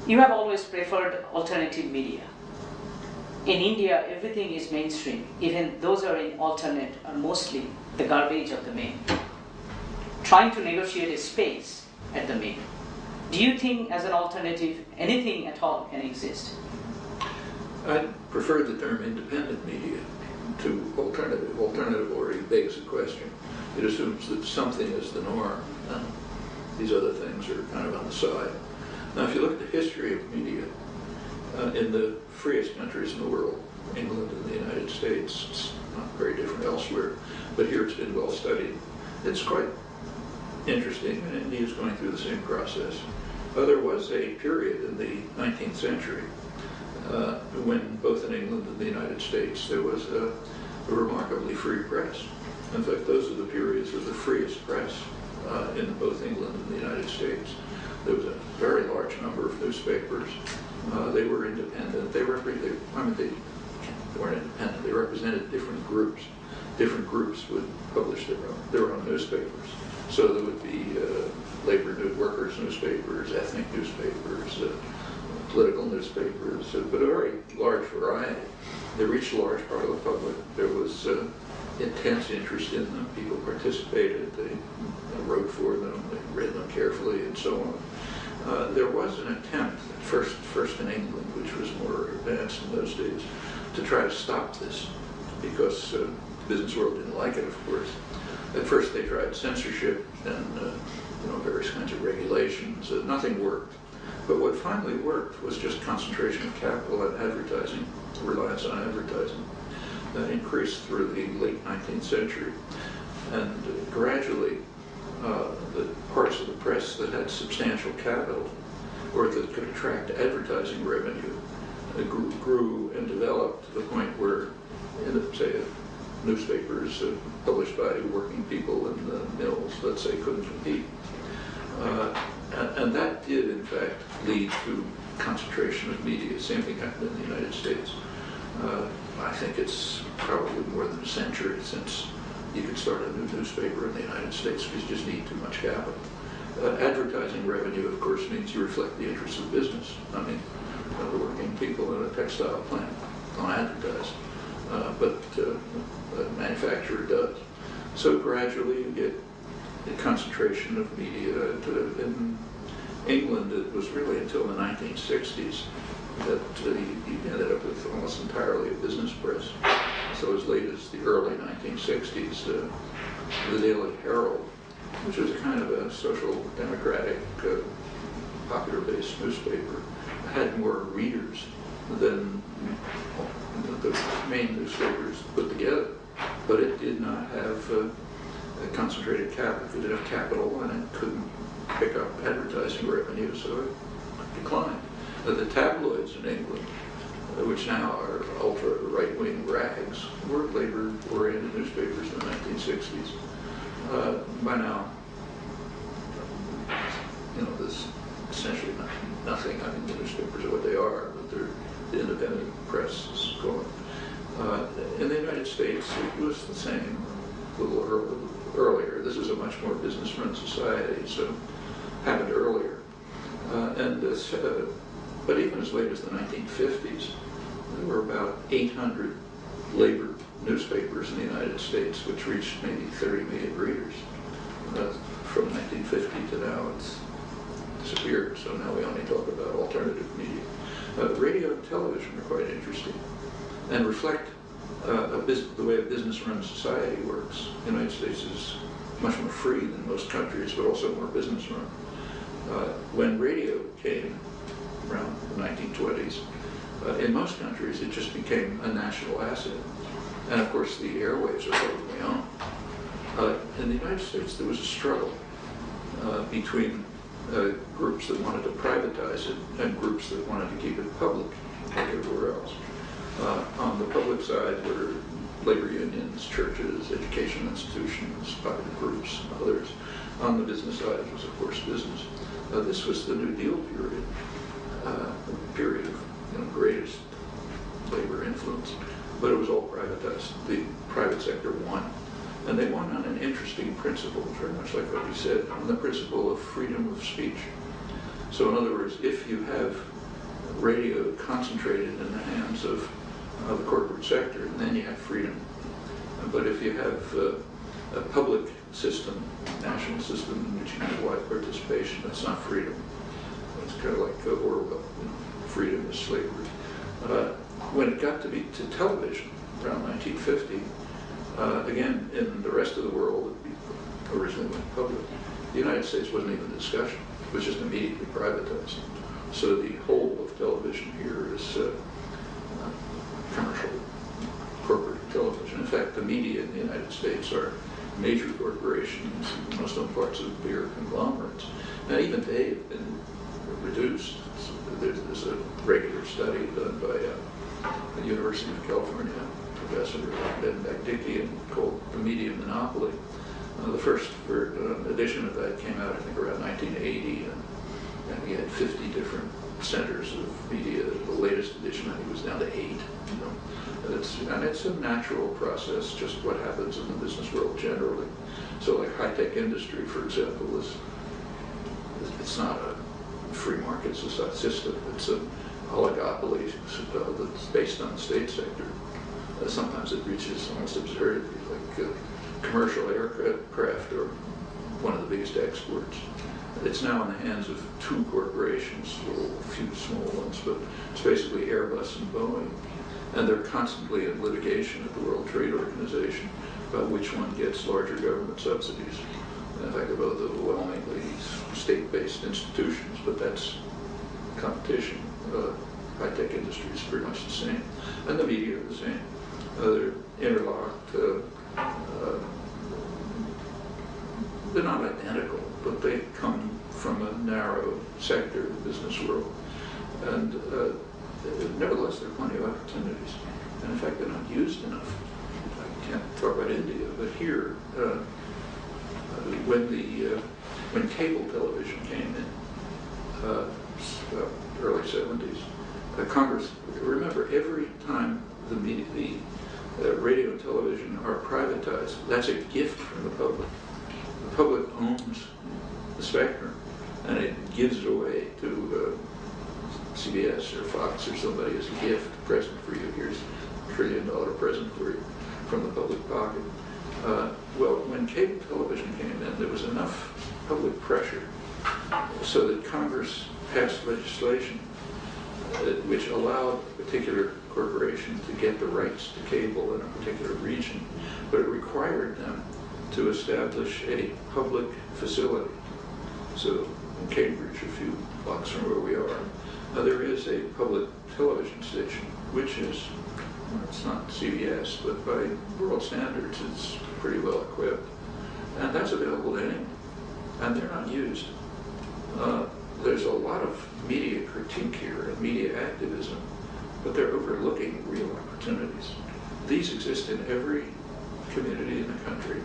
You have always preferred alternative media. In India, everything is mainstream. Even those are in alternate are mostly the garbage of the main. Trying to negotiate a space at the main. Do you think as an alternative, anything at all can exist? I prefer the term independent media to alternative. Alternative already begs the question. It assumes that something is the norm, and these other things are kind of on the side. Now, if you look at the history of media, in the freest countries in the world, England and the United States, it's not very different elsewhere, but here it's been well studied. It's quite interesting, and India is going through the same process. There was a period in the 19th century when both in England and the United States there was a remarkably free press. In fact, those are the periods of the freest press in both England and the United States. There was a very large number of newspapers. They were independent. They weren't independent. They represented different groups. Different groups would publish their own newspapers. So there would be labor workers' newspapers, ethnic newspapers, political newspapers, but a very large variety. They reached a large part of the public. There was intense interest in them. People participated. They wrote for them. They read them carefully, and so on. There was an attempt, first in England, which was more advanced in those days, to try to stop this, because the business world didn't like it, of course. At first, they tried censorship and various kinds of regulations. Nothing worked. But what finally worked was just concentration of capital and advertising, reliance on advertising. That increased through the late 19th century. And gradually, the parts of the press that had substantial capital or that could attract advertising revenue grew and developed to the point where, say, newspapers published by working people in the mills, let's say, couldn't compete. And that did, in fact, lead to concentration of media. Same thing happened in the United States. I think it's probably more than a century since you could start a new newspaper in the United States because you just need too much capital. Advertising revenue, of course, means you reflect the interests of business. I mean, the working people in a textile plant don't advertise, but a manufacturer does. So gradually you get a concentration of media. In England, it was really until the 1960s that you ended up with almost entirely a business press. So as late as the early 1960s, the Daily Herald, which was a kind of a social democratic, popular-based newspaper, had more readers than the main newspapers put together. But it did not have a concentrated capital. It didn't have capital, and it couldn't pick up advertising revenue, so it declined. The tabloids in England, which now are ultra-right-wing rags, were labor-oriented newspapers in the 1960s. By now, there's essentially nothing. I mean, the newspapers are what they are, but the independent press is gone. In the United States, it was the same, a little earlier. This is a much more business-run society, so it happened earlier. But even as late as the 1950s, there were about 800 labor newspapers in the United States, which reached maybe 30 million readers. From 1950 to now, it's disappeared, so now we only talk about alternative media. Radio and television are quite interesting and reflect the way a business-run society works. The United States is much more free than most countries, but also more business-run. When radio came around the 1920s, in most countries it just became a national asset. And of course the airwaves are publicly owned. In the United States there was a struggle between groups that wanted to privatize it and groups that wanted to keep it public like everywhere else. On the public side were labor unions, churches, educational institutions, private groups, others. On the business side was, of course, business. This was the New Deal period, the period of greatest labor influence, but it was all privatized. The private sector won. And they won on an interesting principle, very much like what you said, on the principle of freedom of speech. So in other words, if you have radio concentrated in the hands of the corporate sector, then you have freedom. But if you have a public system, national system in which you have wide participation, that's not freedom. It's kind of like Orwell, freedom is slavery. When it got to television, around 1950, again, in the rest of the world, it originally went public. The United States wasn't even a discussion. It was just immediately privatized. So the whole of television here is commercial, corporate television. In fact, the media in the United States are major corporations, most of them parts of bigger conglomerates. Now, even they have been reduced. So there's a regular study done by the University of California professor Ben Bagdickian called The Media Monopoly. The first edition of that came out, I think, around 1980, and we had 50 different centers of media. The latest edition, I think, was down to 8. And it's a natural process, just what happens in the business world generally. So, like high-tech industry, for example, it's not a free market system. It's an oligopoly that's based on the state sector. Sometimes it reaches almost absurdity, like commercial aircraft are one of the biggest exports. It's now in the hands of 2 corporations, a few small ones, but it's basically Airbus and Boeing. And they're constantly in litigation at the World Trade Organization about which one gets larger government subsidies. And in fact, they're both overwhelmingly state-based institutions, but that's competition. High-tech industry is pretty much the same. And the media are the same. They're interlocked. They're not identical, but they come from a narrow sector of the business world. And nevertheless, there are plenty of opportunities. And in fact, they're not used enough. I can't talk about India, but here, when cable television came in, early 70s, Congress, remember, every time the radio and television are privatized, that's a gift from the public. The public owns the spectrum, and it gives it away to CBS or Fox or somebody as a gift, present for you. Here's $1 trillion present for you from the public pocket. Well, when cable television came in, there was enough public pressure so that Congress passed legislation which allowed a particular corporation to get the rights to cable in a particular region, but it required them to establish a public facility. So in Cambridge, a few blocks from where we are, there is a public television station, which is, well, it's not CBS, but by world standards, it's pretty well equipped. And that's available to anyone, and they're not used. There's a lot of media critique here and media activism, but they're overlooking real opportunities. These exist in every community in the country,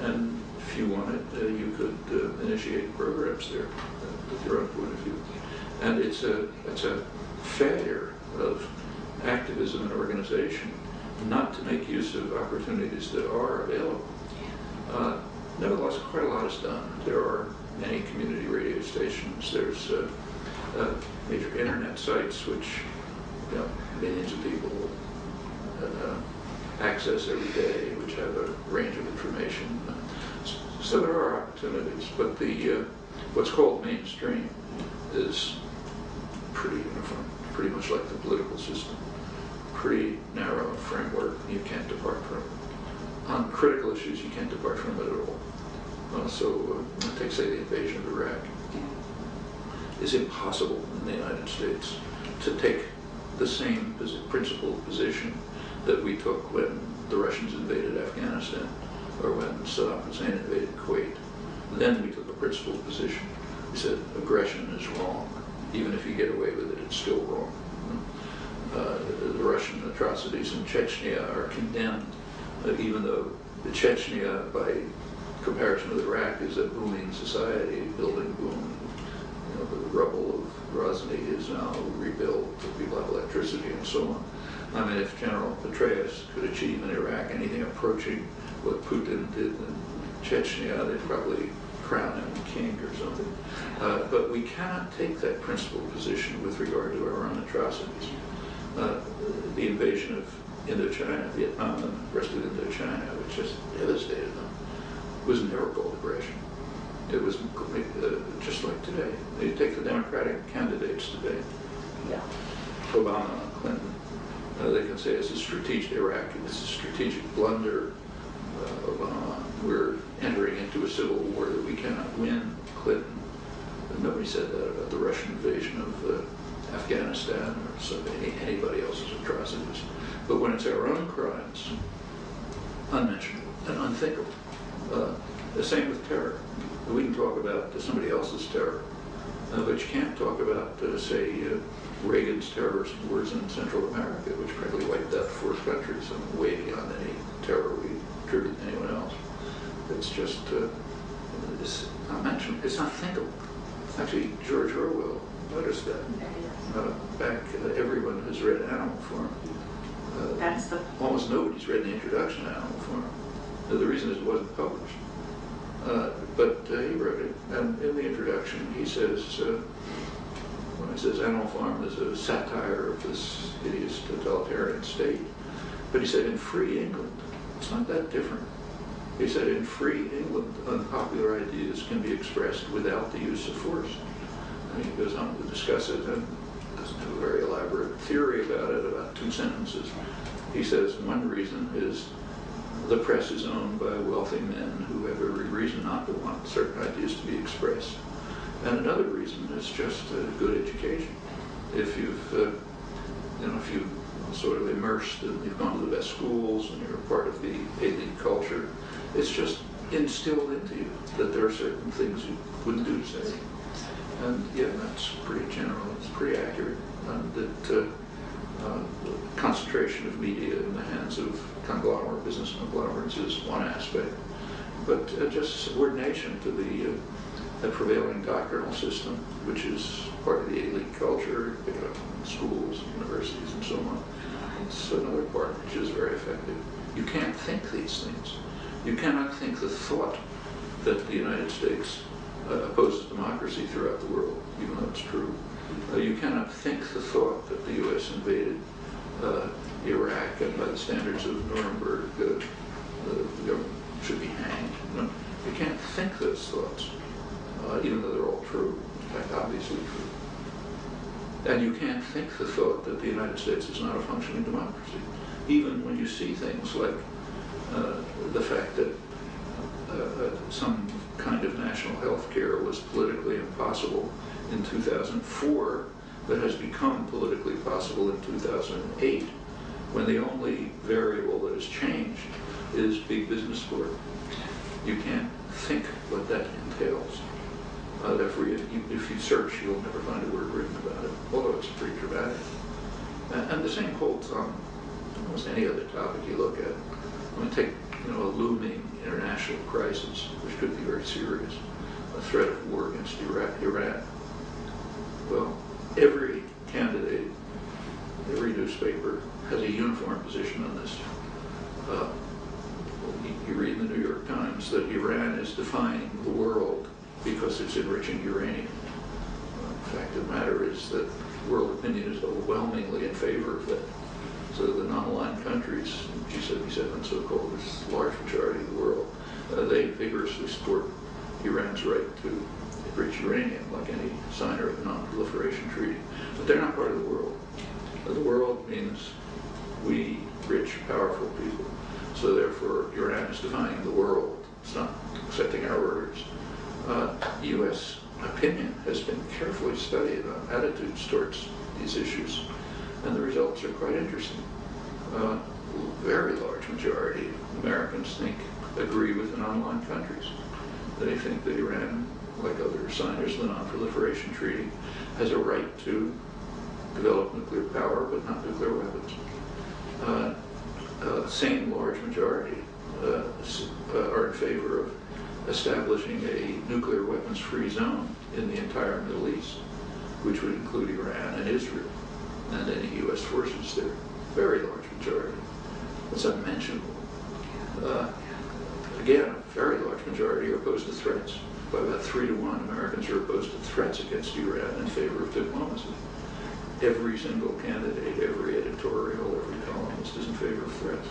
and if you wanted, you could initiate programs there with your own point of view. And it's a failure of activism and organization not to make use of opportunities that are available. Nevertheless, quite a lot is done. There are many community radio stations. There's major internet sites which millions of people access every day, which have a range of information. So there are opportunities, but the what's called mainstream is pretty uniform, pretty much like the political system. Pretty narrow framework you can't depart from. On critical issues, you can't depart from it at all. Take, say, the invasion of Iraq. It's impossible in the United States to take the same principled position that we took when the Russians invaded Afghanistan or when Saddam Hussein invaded Kuwait. Then we took a principled position. We said aggression is wrong. Even if you get away with it, it's still wrong. The Russian atrocities in Chechnya are condemned, even though the Chechnya, by comparison with Iraq, is a booming society, building boom. The rubble of Grozny is now rebuilt, people have electricity and so on. I mean, if General Petraeus could achieve in Iraq anything approaching what Putin did in Chechnya, they'd probably crown him king or something. But we cannot take that principled position with regard to our own atrocities. The invasion of Indochina, Vietnam, and the rest of Indochina, which just devastated them, was never called aggression. It was just like today. You take the Democratic candidates today, Yeah. Obama and Clinton, they can say it's a strategic Iraq, it's a strategic blunder. Obama, we're entering into a civil war that we cannot win. Clinton, but nobody said that about the Russian invasion of Afghanistan or anybody else's atrocities. But when it's our own crimes, unmentionable and unthinkable. The same with terror. We can talk about somebody else's terror, but you can't talk about, say, Reagan's terrorist wars in Central America, which practically wiped out 4 countries, and way beyond any terror we attribute to anyone else. It's just, it's not mentioned, it's not thinkable. Actually, George Orwell noticed that. Everyone has read Animal Farm. Almost nobody's read the introduction to Animal Farm. The reason is it wasn't published. But he wrote it, and in the introduction he says, when he says Animal Farm is a satire of this hideous totalitarian state, but he said in free England, it's not that different. He said in free England, unpopular ideas can be expressed without the use of force. And he goes on to discuss it and doesn't have a very elaborate theory about it, about 2 sentences. He says one reason is the press is owned by wealthy men who have every reason not to want certain ideas to be expressed. And another reason is just good education. If you've, if you sort of immersed and you've gone to the best schools and you're a part of the elite culture, it's just instilled into you that there are certain things you wouldn't do to say. And yeah, that's pretty general, it's pretty accurate. And that the concentration of media in the hands of business conglomerates is one aspect. But just subordination to the prevailing doctrinal system, which is part of the elite culture, schools, universities, and so on. It's another part which is very effective. You can't think these things. You cannot think the thought that the United States opposes democracy throughout the world, even though it's true. You cannot think the thought that the U.S. invaded Iraq, and by the standards of Nuremberg, the government should be hanged. You can't think those thoughts, even though they're all true, in fact, obviously true. And you can't think the thought that the United States is not a functioning democracy, even when you see things like the fact that some kind of national health care was politically impossible in 2004, but has become politically possible in 2008, when the only variable that has changed is big business support. You can't think what that entails. Therefore, if you search, you'll never find a word written about it, although it's pretty dramatic. And the same holds on almost any other topic you look at. I mean, take a looming international crisis, which could be very serious, a threat of war against Iran. Well, every candidate, every newspaper has a uniform position on this. You read in the New York Times that Iran is defying the world because it's enriching uranium. The fact of the matter is that world opinion is overwhelmingly in favor of that. So the non-aligned countries, G77 so-called, this large majority of the world, they vigorously support Iran's right to enrich uranium, like any signer of the non-proliferation treaty. But they're not part of the world. The world means we, rich, powerful people. So therefore, Iran is defying the world. It's not accepting our orders. U.S. opinion has been carefully studied on attitudes towards these issues, and the results are quite interesting. Very large majority of Americans agree with the non-aligned countries. They think that Iran, like other signers of the Non-Proliferation Treaty, has a right to develop nuclear power, but not nuclear weapons. Same large majority are in favor of establishing a nuclear weapons-free zone in the entire Middle East, which would include Iran and Israel and any U.S. forces there. Very large majority. It's unmentionable. Again, a very large majority are opposed to threats. by about 3-1, Americans are opposed to threats against Iran in favor of diplomacy. Every single candidate, every editorial, every columnist is in favor of threats.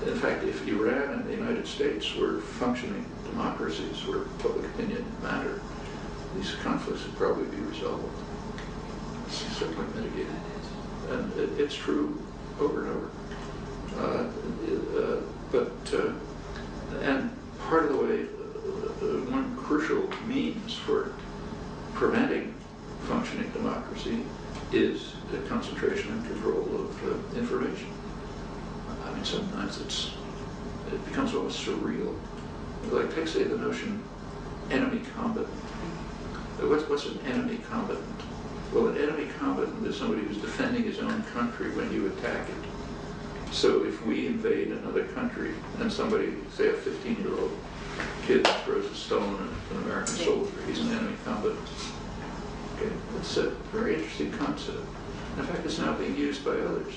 In fact, if Iran and the United States were functioning democracies where public opinion mattered, these conflicts would probably be resolved, certainly mitigated. And it's true over and over. And part of the way, one crucial means for preventing functioning democracy is the concentration and control of information. I mean, sometimes it becomes almost surreal. Like, take, say, the notion enemy combatant. What's an enemy combatant? Well, an enemy combatant is somebody who's defending his own country when you attack it. So if we invade another country and somebody, say a 15-year-old kid, throws a stone at an American soldier, he's an enemy combatant. Okay, it's a very interesting concept. In fact, it's now being used by others.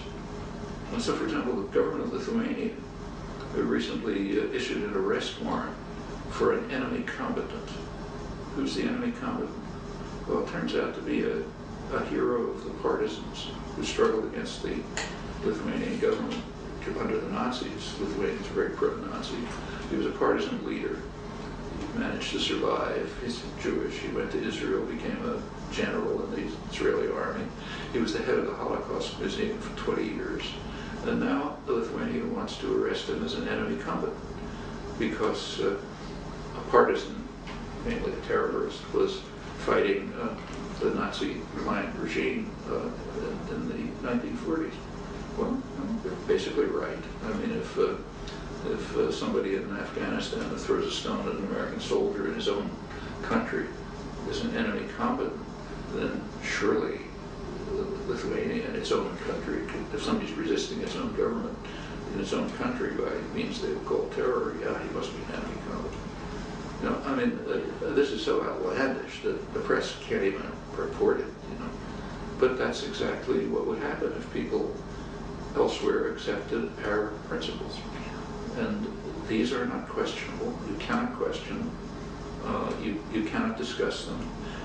And so, for example, the government of Lithuania recently issued an arrest warrant for an enemy combatant. Who's the enemy combatant? Well, it turns out to be a hero of the partisans who struggled against the Lithuanian government under the Nazis. Lithuanians were very pro-Nazi. He was a partisan leader. He managed to survive. He's Jewish. He went to Israel, became a general in the Israeli army. He was the head of the Holocaust Museum for 20 years. And now Lithuania wants to arrest him as an enemy combatant because a partisan, mainly a terrorist, was fighting the Nazi-aligned regime in the 1940s. Well, they're basically right. I mean, if somebody in Afghanistan throws a stone at an American soldier in his own country is an enemy combatant, then surely Lithuania in its own country, if somebody's resisting its own government in its own country by means they would call terror, yeah, he must be an enemy combatant. You know, I mean, this is so outlandish that the press can't even report it, you know. But that's exactly what would happen if people elsewhere accepted our principles. And these are not questionable. You cannot question them. You cannot discuss them.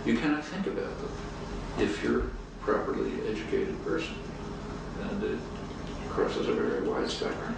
You cannot think about them if you're a properly educated person. And it crosses a very wide spectrum.